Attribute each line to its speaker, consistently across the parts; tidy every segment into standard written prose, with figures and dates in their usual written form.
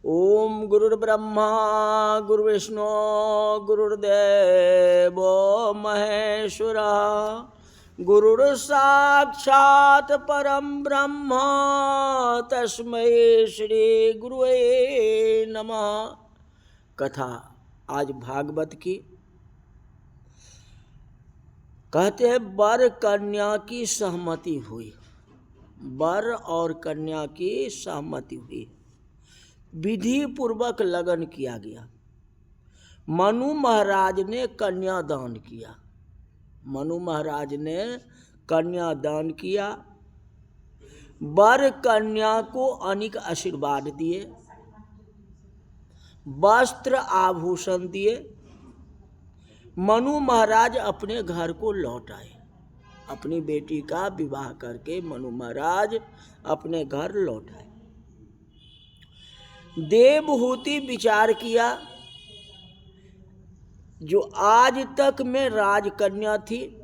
Speaker 1: ओम गुरुर्ब्रह्मा गुरुर्विष्णु गुरुर्देव महेश्वरा गुरुर्साक्षात् परम ब्रह्म तस्मै श्री गुरुवे नमः। कथा आज भागवत की। कहते हैं वर कन्या की सहमति हुई। वर और कन्या की सहमति हुई, विधि पूर्वक लगन किया गया। मनु महाराज ने कन्यादान किया। मनु महाराज ने कन्यादान किया। वर कन्या को अनेक आशीर्वाद दिए, वस्त्र आभूषण दिए। मनु महाराज अपने घर को लौट आए। अपनी बेटी का विवाह करके मनु महाराज अपने घर लौट आए। देवहूति विचार किया, जो आज तक मैं राजकन्या थी,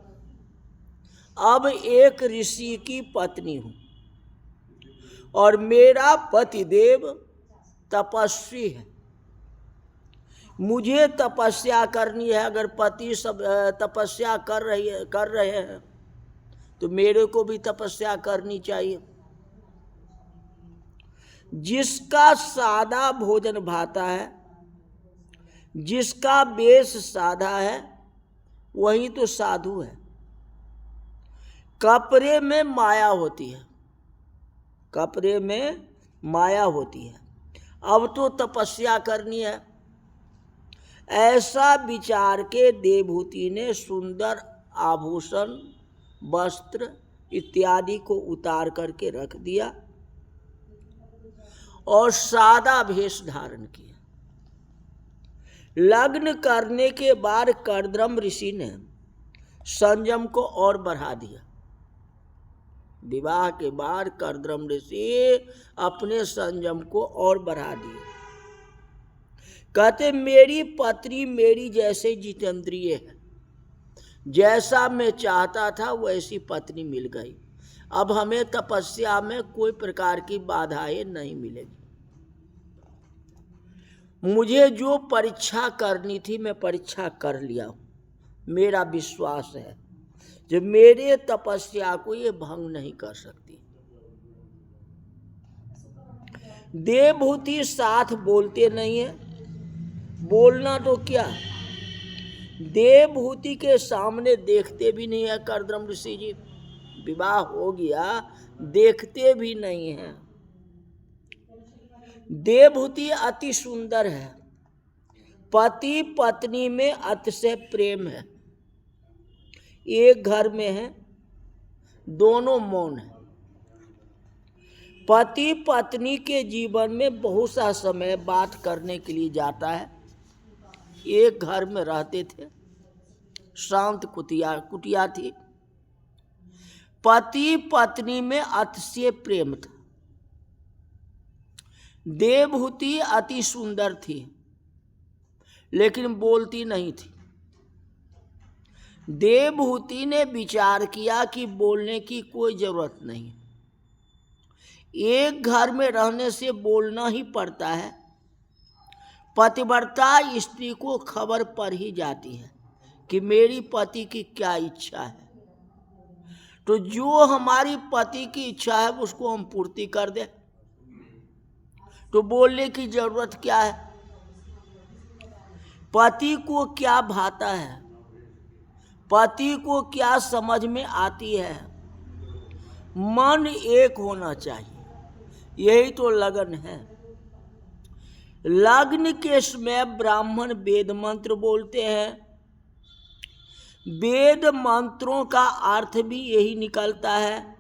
Speaker 1: अब एक ऋषि की पत्नी हूं और मेरा पतिदेव तपस्वी है। मुझे तपस्या करनी है। अगर पति सब तपस्या कर रहे हैं तो मेरे को भी तपस्या करनी चाहिए। जिसका सादा भोजन भाता है, जिसका वेश सादा है, वही तो साधु है। कपड़े में माया होती है, कपड़े में माया होती है। अब तो तपस्या करनी है। ऐसा विचार के देवहूति ने सुंदर आभूषण, वस्त्र इत्यादि को उतार करके रख दिया और सादा वेश धारण किया। लग्न करने के बाद कर्दम ऋषि ने संयम को और बढ़ा दिया। विवाह के बाद कर्दम ऋषि अपने संयम को और बढ़ा दिया। कहते मेरी पत्नी मेरी जैसे जितेंद्रिय है, जैसा मैं चाहता था वैसी पत्नी मिल गई। अब हमें तपस्या में कोई प्रकार की बाधाएं नहीं मिलेगी। मुझे जो परीक्षा करनी थी मैं परीक्षा कर लिया हूं। मेरा विश्वास है जो मेरे तपस्या को ये भंग नहीं कर सकती। देवहूति साथ बोलते नहीं है। बोलना तो क्या, देवहूति के सामने देखते भी नहीं है। कर्दम ऋषि जी विवाह हो गया, देखते भी नहीं है। देवहूति अति सुंदर है। पति पत्नी में अतिशय प्रेम है। एक घर में है, दोनों मौन है। पति पत्नी के जीवन में बहुत सा समय बात करने के लिए जाता है। एक घर में रहते थे, शांत कुटिया थी। पति पत्नी में अतिशय प्रेम था। देवहूति अति सुंदर थी लेकिन बोलती नहीं थी। देवहूति ने विचार किया कि बोलने की कोई जरूरत नहीं। एक घर में रहने से बोलना ही पड़ता है। पतिव्रता स्त्री को खबर पड़ ही जाती है कि मेरी पति की क्या इच्छा है। तो जो हमारी पति की इच्छा है उसको हम पूर्ति कर दें, तो बोलने की जरूरत क्या है। पति को क्या भाता है, पति को क्या समझ में आती है। मन एक होना चाहिए, यही तो लगन है। लग्न के समय ब्राह्मण वेद मंत्र बोलते हैं। वेद मंत्रों का अर्थ भी यही निकलता है।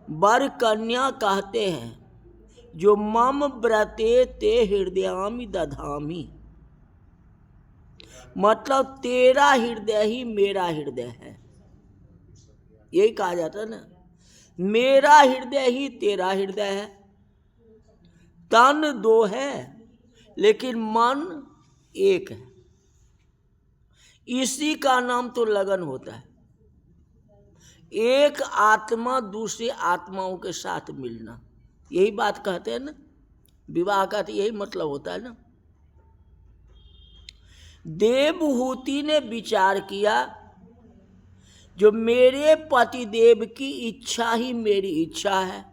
Speaker 1: वर कन्या कहते हैं जो मम व्रते ते हृदयामि दधामि, मतलब तेरा हृदय ही मेरा हृदय है। यही कहा जाता है ना, मेरा हृदय ही तेरा हृदय है। तन दो है लेकिन मन एक है। इसी का नाम तो लगन होता है। एक आत्मा दूसरी आत्माओं के साथ मिलना, यही बात कहते हैं ना। विवाह का तो यही मतलब होता है ना। देवहूति ने विचार किया, जो मेरे पतिदेव की इच्छा ही मेरी इच्छा है,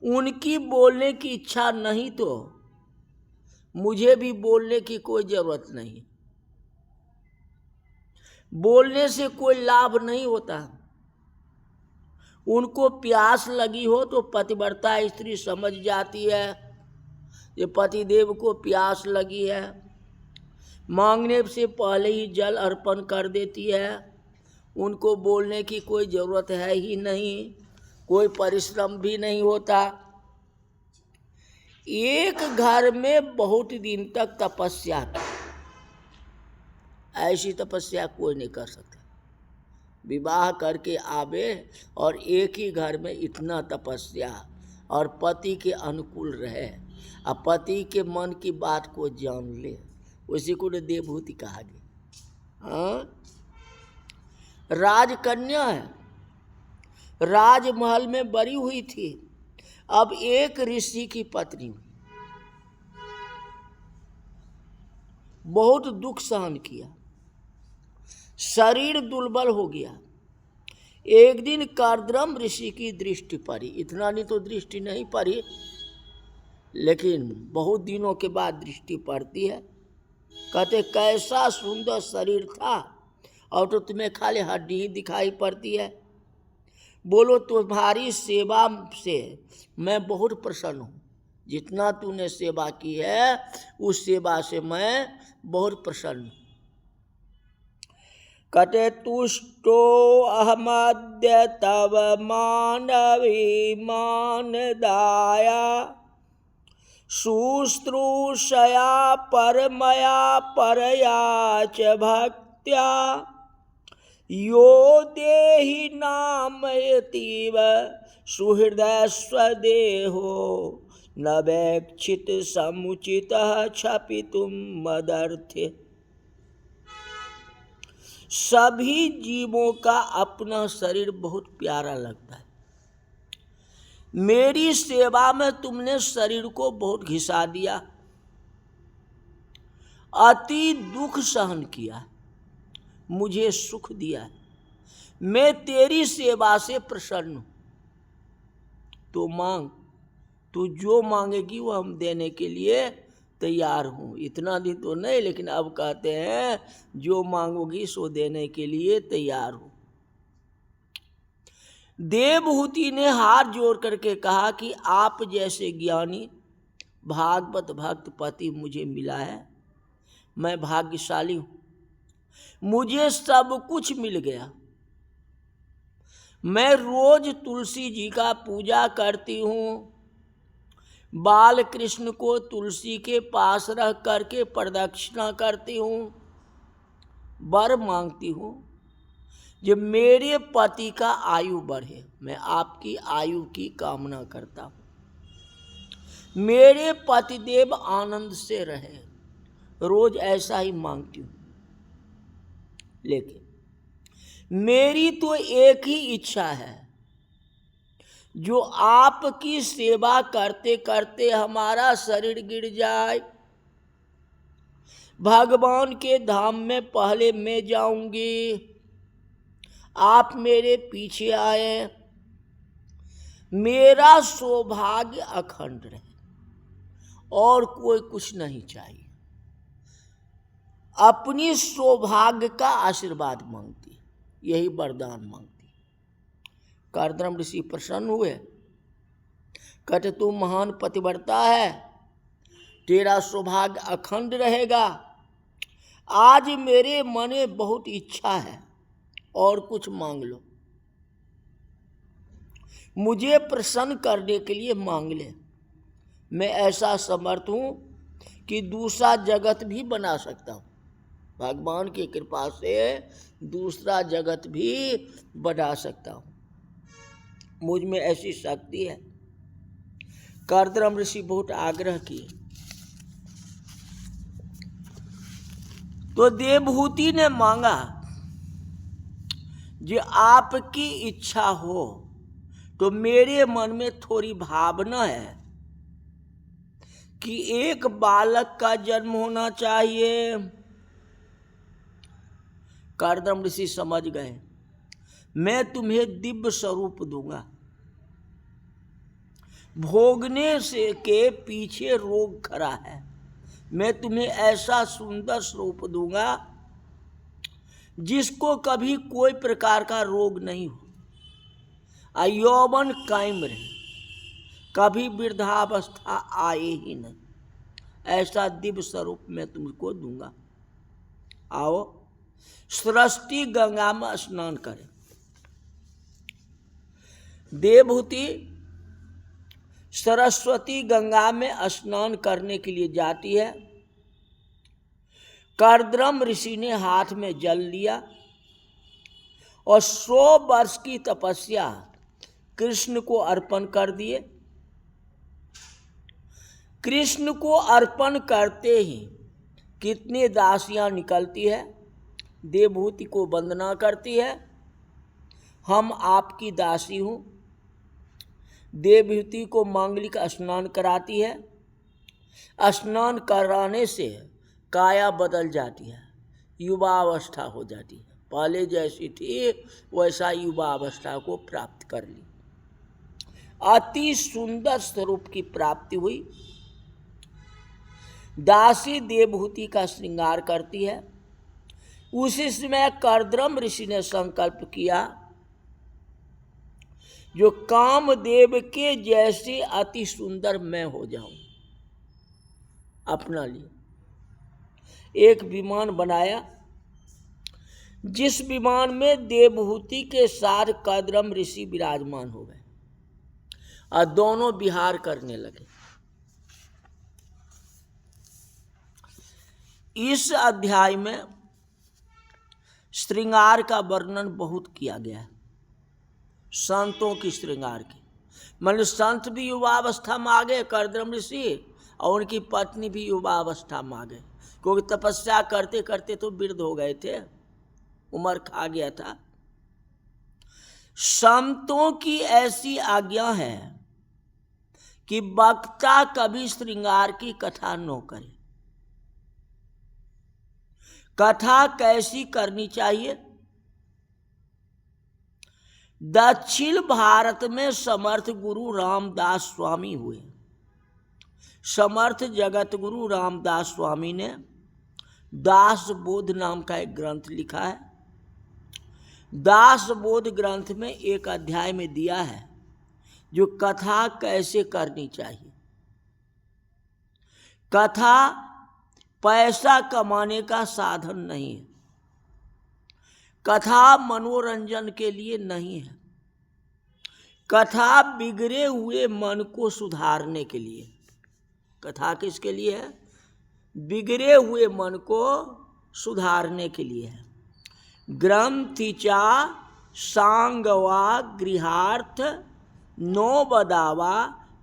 Speaker 1: उनकी बोलने की इच्छा नहीं तो मुझे भी बोलने की कोई जरूरत नहीं। बोलने से कोई लाभ नहीं होता। उनको प्यास लगी हो तो पतिव्रता स्त्री समझ जाती है ये पतिदेव को प्यास लगी है, मांगने से पहले ही जल अर्पण कर देती है। उनको बोलने की कोई जरूरत है ही नहीं, कोई परिश्रम भी नहीं होता। एक घर में बहुत दिन तक तपस्या की, ऐसी तपस्या कोई नहीं कर सकता। विवाह करके आवे और एक ही घर में इतना तपस्या और पति के अनुकूल रहे और पति के मन की बात को जान ले, उसी को देवहूति कहा गया। राजकन्या है, राजमहल में बड़ी हुई थी, अब एक ऋषि की पत्नी हुई, बहुत दुख सहन किया, शरीर दुर्बल हो गया। एक दिन कर्दम ऋषि की दृष्टि पड़ी, इतना नहीं तो दृष्टि नहीं पड़ी, लेकिन बहुत दिनों के बाद दृष्टि पड़ती है। कहते कैसा सुंदर शरीर था और तो तुम्हें खाली हड्डी ही दिखाई पड़ती है। बोलो तुम्हारी सेवा से मैं बहुत प्रसन्न हूँ, जितना तूने सेवा की है उस सेवा से मैं बहुत प्रसन्न हूँ। कहते तुष्टो अहमद्य तव मानवी मान दाया, शुश्रूषया परमया परया च भक्त्या, यो देहि नामयतीव सुहृदय स्वदेहो, न वैक्षित समुचितः क्षपितुं मदर्थे। सभी जीवों का अपना शरीर बहुत प्यारा लगता है, मेरी सेवा में तुमने शरीर को बहुत घिसा दिया, अति दुख सहन किया, मुझे सुख दिया, मैं तेरी सेवा से प्रसन्न हूं। तो मांग, तू जो मांगेगी वो हम देने के लिए तैयार हूँ। इतना दिन तो नहीं, लेकिन अब कहते हैं जो मांगोगी सो देने के लिए तैयार हूँ। देवहूति ने हाथ जोड़ करके कहा कि आप जैसे ज्ञानी भागवत भक्त पति मुझे मिला है, मैं भाग्यशाली हूँ, मुझे सब कुछ मिल गया। मैं रोज तुलसी जी का पूजा करती हूँ, बाल कृष्ण को तुलसी के पास रह करके प्रदक्षिणा करती हूँ, वर मांगती हूँ जब मेरे पति का आयु बढ़े, मैं आपकी आयु की कामना करता हूँ, मेरे पतिदेव आनंद से रहे, रोज ऐसा ही मांगती हूँ। लेकिन मेरी तो एक ही इच्छा है, जो आपकी सेवा करते करते हमारा शरीर गिर जाए, भगवान के धाम में पहले मैं जाऊंगी, आप मेरे पीछे आए, मेरा सौभाग्य अखंड रहे, और कोई कुछ नहीं चाहिए। अपनी सौभाग्य का आशीर्वाद मांगती, यही वरदान मांगती। कर्दम ऋषि प्रसन्न हुए, कहते तू महान पतिव्रता है, तेरा सौभाग्य अखंड रहेगा। आज मेरे मन में बहुत इच्छा है, और कुछ मांग लो, मुझे प्रसन्न करने के लिए मांग ले। मैं ऐसा समर्थ हूँ कि दूसरा जगत भी बना सकता हूँ, भगवान की कृपा से दूसरा जगत भी बना सकता हूँ, मुझ में ऐसी शक्ति है। कर्दम ऋषि बहुत आग्रह किए, तो देवहूति ने मांगा जो आपकी इच्छा हो तो मेरे मन में थोड़ी भावना है, कि एक बालक का जन्म होना चाहिए। कर्दम ऋषि समझ गए, मैं तुम्हें दिव्य स्वरूप दूंगा। भोगने से के पीछे रोग खड़ा है, मैं तुम्हें ऐसा सुंदर स्वरूप दूंगा जिसको कभी कोई प्रकार का रोग नहीं हो, यौवन कायम रहे, कभी वृद्धावस्था आए ही नहीं, ऐसा दिव्य स्वरूप मैं तुमको दूंगा। आओ सृष्टि गंगा में स्नान करें। देवहूति सरस्वती गंगा में स्नान करने के लिए जाती है। कर्दम ऋषि ने हाथ में जल लिया और 100 वर्ष की तपस्या कृष्ण को अर्पण कर दिए। कृष्ण को अर्पण करते ही कितनी दासियां निकलती है, देवहूति को वंदना करती है, हम आपकी दासी हूँ। देवहूति को मांगलिक स्नान कराती है। स्नान कराने से काया बदल जाती है, युवावस्था हो जाती है, पहले जैसी थी वैसा युवावस्था को प्राप्त कर ली। अति सुंदर स्वरूप की प्राप्ति हुई। दासी देवहूति का श्रृंगार करती है। उसी समय कर्दम ऋषि ने संकल्प किया, जो कामदेव के जैसे अति सुंदर मैं हो जाऊं। अपना लिए एक विमान बनाया, जिस विमान में देवहूति के साथ कर्दम ऋषि विराजमान हो गए और दोनों विहार करने लगे। इस अध्याय में श्रृंगार का वर्णन बहुत किया गया है, संतों की श्रृंगार की। मतलब संत भी युवावस्था में आ गए, कर्दम ऋषि और उनकी पत्नी भी युवावस्था में आ गए, क्योंकि तपस्या करते करते तो वृद्ध हो गए थे, उम्र खा गया था। संतों की ऐसी आज्ञा है कि वक्ता कभी श्रृंगार की कथा न करे। कथा कैसी करनी चाहिए? दक्षिण भारत में समर्थ गुरु रामदास स्वामी हुए। समर्थ जगत गुरु रामदास स्वामी ने दास बोध नाम का एक ग्रंथ लिखा है। दास बोध ग्रंथ में एक अध्याय में दिया है जो कथा कैसे करनी चाहिए। कथा पैसा कमाने का साधन नहीं है, कथा मनोरंजन के लिए नहीं है, कथा बिगड़े हुए मन को सुधारने के लिए। कथा किसके लिए है? बिगड़े हुए मन को सुधारने के लिए है। ग्रंथिचा सांगवा गृहार्थ नो बदावा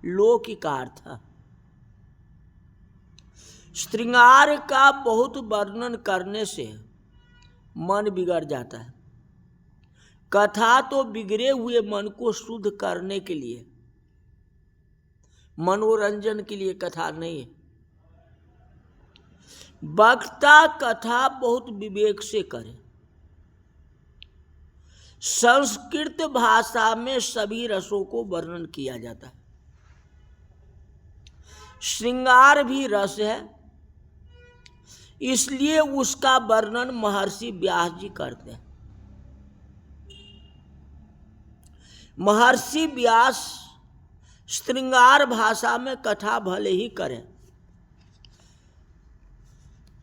Speaker 1: लौकिकार्थ। श्रृंगार का बहुत वर्णन करने से मन बिगड़ जाता है। कथा तो बिगड़े हुए मन को शुद्ध करने के लिए, मनोरंजन के लिए कथा नहीं है। वक्ता कथा बहुत विवेक से करे। संस्कृत भाषा में सभी रसों को वर्णन किया जाता है। श्रृंगार भी रस है, इसलिए उसका वर्णन महर्षि व्यास जी करते हैं। महर्षि व्यास श्रृंगार भाषा में कथा भले ही करें,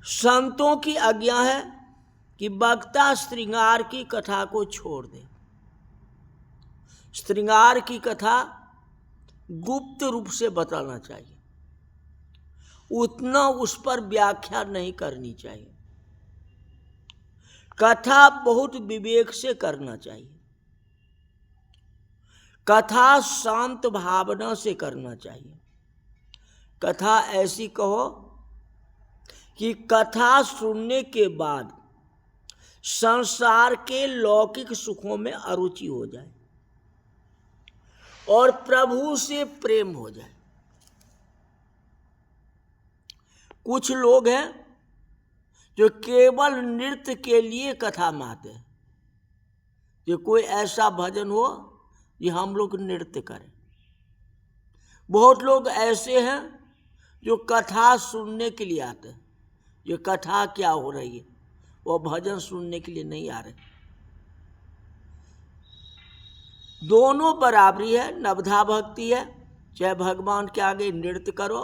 Speaker 1: संतों की आज्ञा है कि वक्ता श्रृंगार की कथा को छोड़ दे। श्रृंगार की कथा गुप्त रूप से बताना चाहिए, उतना उस पर व्याख्या नहीं करनी चाहिए। कथा बहुत विवेक से करना चाहिए। कथा शांत भावना से करना चाहिए। कथा ऐसी कहो कि कथा सुनने के बाद संसार के लौकिक सुखों में अरुचि हो जाए और प्रभु से प्रेम हो जाए। कुछ लोग हैं जो केवल नृत्य के लिए कथा में आते हैं, कि कोई ऐसा भजन हो कि हम लोग नृत्य करें। बहुत लोग ऐसे हैं जो कथा सुनने के लिए आते हैं, ये कथा क्या हो रही है, वो भजन सुनने के लिए नहीं आ रहे। दोनों बराबरी है, नवधा भक्ति है, चाहे भगवान के आगे नृत्य करो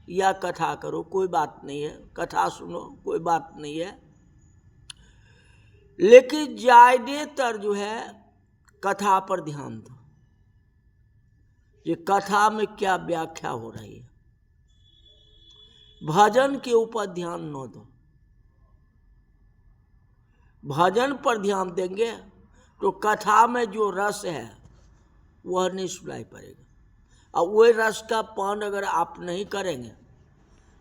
Speaker 1: या कथा करो, कोई बात नहीं है, कथा सुनो कोई बात नहीं है। लेकिन ज्यादातर जो है कथा पर ध्यान दो, ये कथा में क्या व्याख्या हो रही है, भजन के ऊपर ध्यान न दो। भजन पर ध्यान देंगे तो कथा में जो रस है वह नहीं सुनाई पड़ेगा, और वही रस का पान अगर आप नहीं करेंगे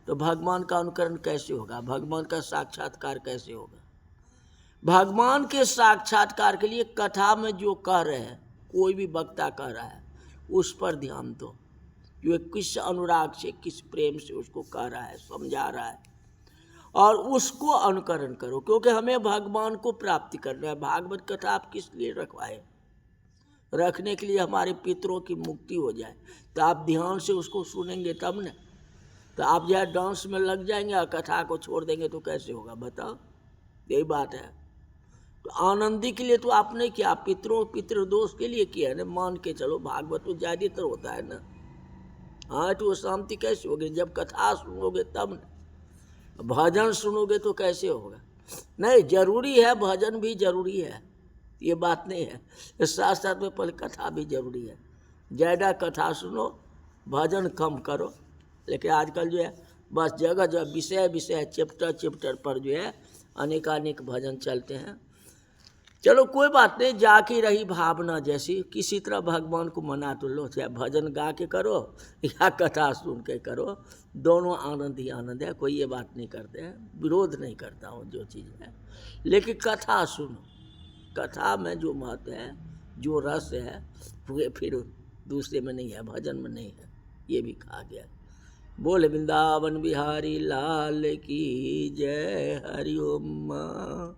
Speaker 1: तो भगवान का अनुकरण कैसे होगा, भगवान का साक्षात्कार कैसे होगा। भगवान के साक्षात्कार के लिए कथा में जो कह रहे हैं, कोई भी वक्ता कह रहा है, उस पर ध्यान दो, जो किस अनुराग से किस प्रेम से उसको कह रहा है, समझा रहा है, और उसको अनुकरण करो। क्योंकि हमें भगवान को प्राप्ति करना है। भागवत कथा आप किस लिए रखवाए, रखने के लिए हमारे पितरों की मुक्ति हो जाए, तो आप ध्यान से उसको सुनेंगे तब न। तो आप जो डांस में लग जाएंगे और कथा को छोड़ देंगे तो कैसे होगा, बताओ। यही बात है। तो आनंदी के लिए तो आपने किया, पितृदोष के लिए किया ना, मान के चलो। भागवत तो ज्यादातर होता है ना। हाँ, तो वो शांति कैसे होगी जब कथा सुनोगे तब न। भजन सुनोगे तो कैसे होगा। नहीं, जरूरी है, भजन भी जरूरी है, ये बात नहीं है। इस साथ साथ में पहले कथा भी जरूरी है। ज़्यादा कथा सुनो, भजन कम करो। लेकिन आजकल जो है बस जगह जगह विषय चैप्टर पर जो है अनेकानेक भजन चलते हैं। चलो कोई बात नहीं, जाके रही भावना जैसी, किसी तरह भगवान को मना तो लो। चाहे भजन गा के करो या कथा सुन के करो, दोनों आनंद ही आनंद है। कोई ये बात नहीं करते हैं, विरोध नहीं करता हूँ जो चीज़ है। लेकिन कथा सुनो, कथा में जो महत्व है, जो रस है, वो फिर दूसरे में नहीं है, भजन में नहीं है, ये भी कहा गया। बोल वृंदावन बिहारी लाल की जय, हरि ओम।